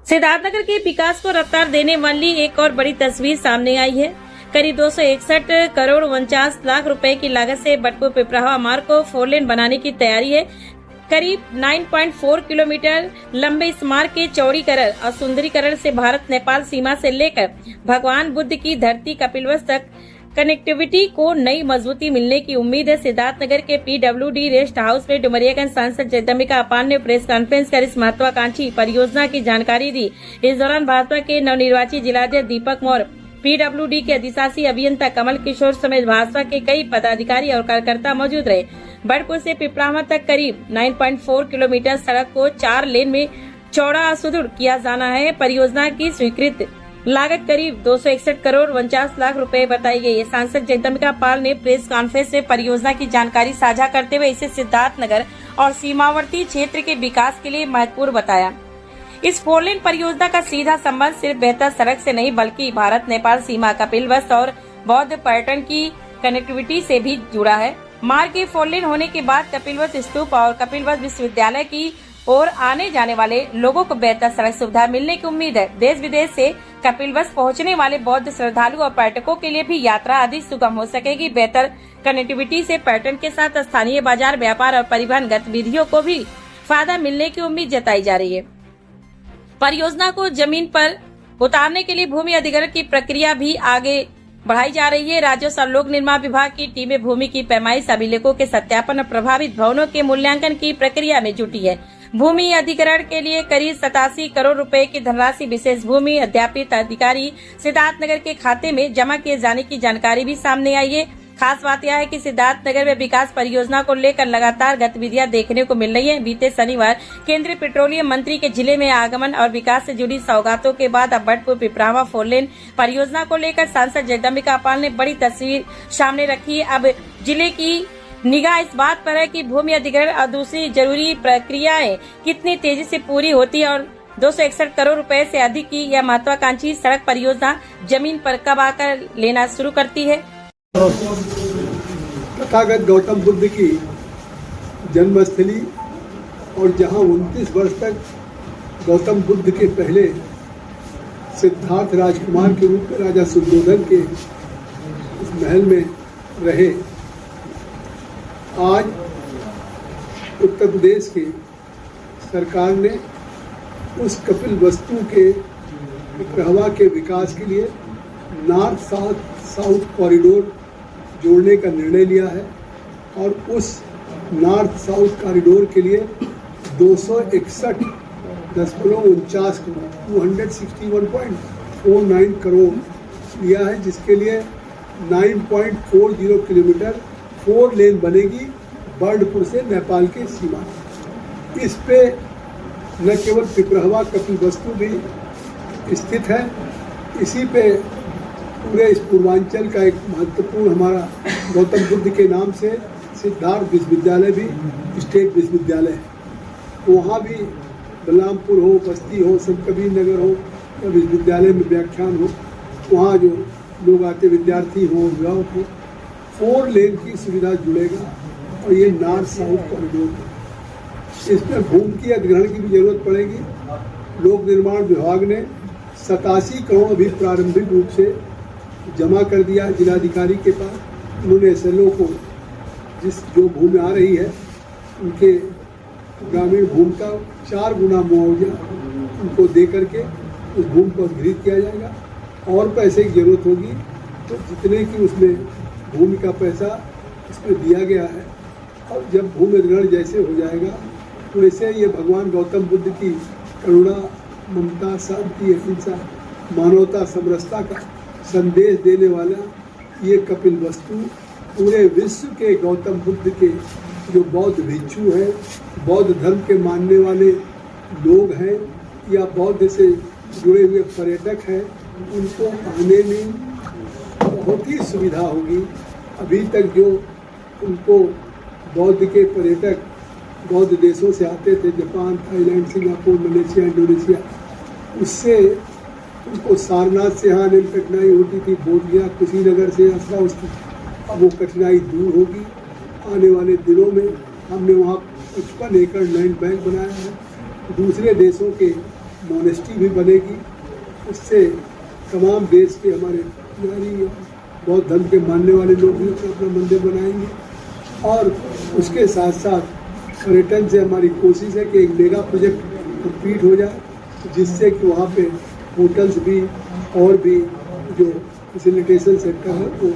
सिद्धार्थनगर के विकास को रफ्तार देने वाली एक और बड़ी तस्वीर सामने आई है। करीब 261 करोड़ 49 लाख रुपए की लागत से बटपुर पिपरावा मार्ग को 4 लेन बनाने की तैयारी है। करीब 9.4 किलोमीटर लंबे इस मार्ग के चौड़ीकरण और सुंदरीकरण से भारत नेपाल सीमा से लेकर भगवान बुद्ध की धरती कपिलवस्तु तक कनेक्टिविटी को नई मजबूती मिलने की उम्मीद है। सिद्धार्थनगर के PWD रेस्ट हाउस में डुमरियागंज सांसद जगदम्बिका पाल ने प्रेस कॉन्फ्रेंस कर इस महत्वाकांक्षी परियोजना की जानकारी दी। इस दौरान भाजपा के नवनिर्वाचित जिलाध्यक्ष दीपक मौर्य, PWD के अधिशासी अभियंता कमल किशोर समेत भाजपा के कई पदाधिकारी और कार्यकर्ता मौजूद रहे। बड़पुर से पिपरावा तक करीब 9.4 किलोमीटर सड़क को 4 लेन में चौड़ा और सुदृढ़ किया जाना है। परियोजना की स्वीकृत लागत करीब 261 करोड़ 49 लाख रुपए बताई गई है। सांसद जगदम्बिका पाल ने प्रेस कॉन्फ्रेंस में परियोजना की जानकारी साझा करते हुए इसे सिद्धार्थनगर और सीमावर्ती क्षेत्र के विकास के लिए महत्वपूर्ण बताया। इस 4 लेन परियोजना का सीधा संबंध सिर्फ बेहतर सड़क से नहीं बल्कि भारत नेपाल सीमा, कपिलवस्तु और बौद्ध पर्यटन की कनेक्टिविटी से भी जुड़ा है। मार्ग के 4 लेन होने के बाद कपिलवस्तु स्तूप और कपिलवस्तु विश्वविद्यालय की और आने जाने वाले लोगों को बेहतर सड़क सुविधा मिलने की उम्मीद है। देश विदेश से कपिलवस्तु पहुंचने वाले बौद्ध श्रद्धालु और पर्यटकों के लिए भी यात्रा अधिक सुगम हो सकेगी। बेहतर कनेक्टिविटी से पर्यटन के साथ स्थानीय बाजार, व्यापार और परिवहन गतिविधियों को भी फायदा मिलने की उम्मीद जताई जा रही है। परियोजना को जमीन पर उतारने के लिए भूमि अधिग्रहण की प्रक्रिया भी आगे बढ़ाई जा रही है। राजस्व और लोक निर्माण विभाग की टीमें भूमि की पैमाइश, अभिलेखों के सत्यापन और प्रभावित भवनों के मूल्यांकन की प्रक्रिया में जुटी है। भूमि अधिग्रहण के लिए करीब 87 करोड़ रुपए की धनराशि विशेष भूमि अध्यापित अधिकारी सिद्धार्थनगर के खाते में जमा किए जाने की जानकारी भी सामने आई है। खास बात यह है कि सिद्धार्थनगर में विकास परियोजना को लेकर लगातार गतिविधियां देखने को मिल रही हैं। बीते शनिवार केंद्रीय पेट्रोलियम मंत्री के जिले में आगमन और विकास से जुड़ी सौगातों के बाद अब बटपुर पिपरावा 4 लेन परियोजना को लेकर सांसद जगदम्बिका पाल ने बड़ी तस्वीर सामने रखी है। अब जिले की निगाह इस बात पर है कि भूमि अधिग्रहण और दूसरी जरूरी प्रक्रियाएं कितनी तेजी से पूरी होती है और 261 करोड़ रुपए से अधिक की यह महत्वाकांक्षी सड़क परियोजना जमीन पर कब आकर लेना शुरू करती है। तथागत गौतम बुद्ध की जन्मस्थली और जहां 29 वर्ष तक गौतम बुद्ध के पहले सिद्धार्थ राजकुमार के रूप में राजा सुद्धोधन के इस महल में रहे, आज उत्तर प्रदेश की सरकार ने उस कपिलवस्तु के पिपरावा के विकास के लिए नॉर्थ साउथ कॉरिडोर जोड़ने का निर्णय लिया है और उस नॉर्थ साउथ कॉरिडोर के लिए 261.49 261.49 करोड़ लिया है, जिसके लिए 9.40 किलोमीटर 4 लेन बनेगी बर्डपुर से नेपाल की सीमा। इस पे न केवल पिपरावा कपिलवस्तु भी स्थित है, इसी पे पूरे इस पूर्वांचल का एक महत्वपूर्ण हमारा गौतम बुद्ध के नाम से सिद्धार्थ विश्वविद्यालय भी स्टेट विश्वविद्यालय है। तो वहाँ भी बलरामपुर हो, बस्ती हो, संत कबीर नगर हो या विश्वविद्यालय में व्याख्यान हो, वहाँ जो लोग आते विद्यार्थी हो, अभिभावक हो, 4 लेन की सुविधा जुड़ेगा और ये नॉर्थ साउथ कॉरिडोर है। इसमें भूमि की अधिग्रहण की भी जरूरत पड़ेगी। लोक निर्माण विभाग ने 87 करोड़ अभी प्रारंभिक रूप से जमा कर दिया जिलाधिकारी के पास। उन्होंने SLO को जो भूमि आ रही है उनके ग्रामीण भूमि का 4 गुना मुआवजा उनको दे करके उस भूमि को अधिग्रहित किया जाएगा। और पैसे की जरूरत होगी तो जितने की उसमें भूमि का पैसा इसमें दिया गया है, और जब भूमि अधिग्रहण जैसे हो जाएगा तो वैसे ये भगवान गौतम बुद्ध की करुणा, ममता, शांति, अहिंसा, मानवता, समरसता का संदेश देने वाला ये कपिलवस्तु पूरे विश्व के गौतम बुद्ध के जो बौद्ध भिक्षु हैं, बौद्ध धर्म के मानने वाले लोग हैं या बौद्ध से जुड़े हुए पर्यटक हैं, उनको आने में बहुत ही सुविधा होगी। अभी तक जो उनको बौद्ध के पर्यटक बौद्ध देशों से आते थे, Japan, Thailand, Singapore, Malaysia, Indonesia, उससे उनको सारनाथ से आने में कठिनाई होती थी, बोधगया, कुशीनगर से यात्रा उसकी, अब वो कठिनाई दूर होगी। आने वाले दिनों में हमने वहाँ 55 एकड़ लैंड बैंक बनाया है। दूसरे देशों के मोनेस्ट्री भी बनेगी। इससे तमाम देश के हमारे पुजारी बौद्ध धर्म के मानने वाले लोग भी अपना अपना मंदिर बनाएंगे। और उसके साथ साथ पर्यटन से हमारी कोशिश है कि एक मेगा प्रोजेक्ट कंप्लीट हो जाए, जिससे कि वहाँ पे होटल्स भी और भी जो फैसिलिटेशन सेक्टर है वो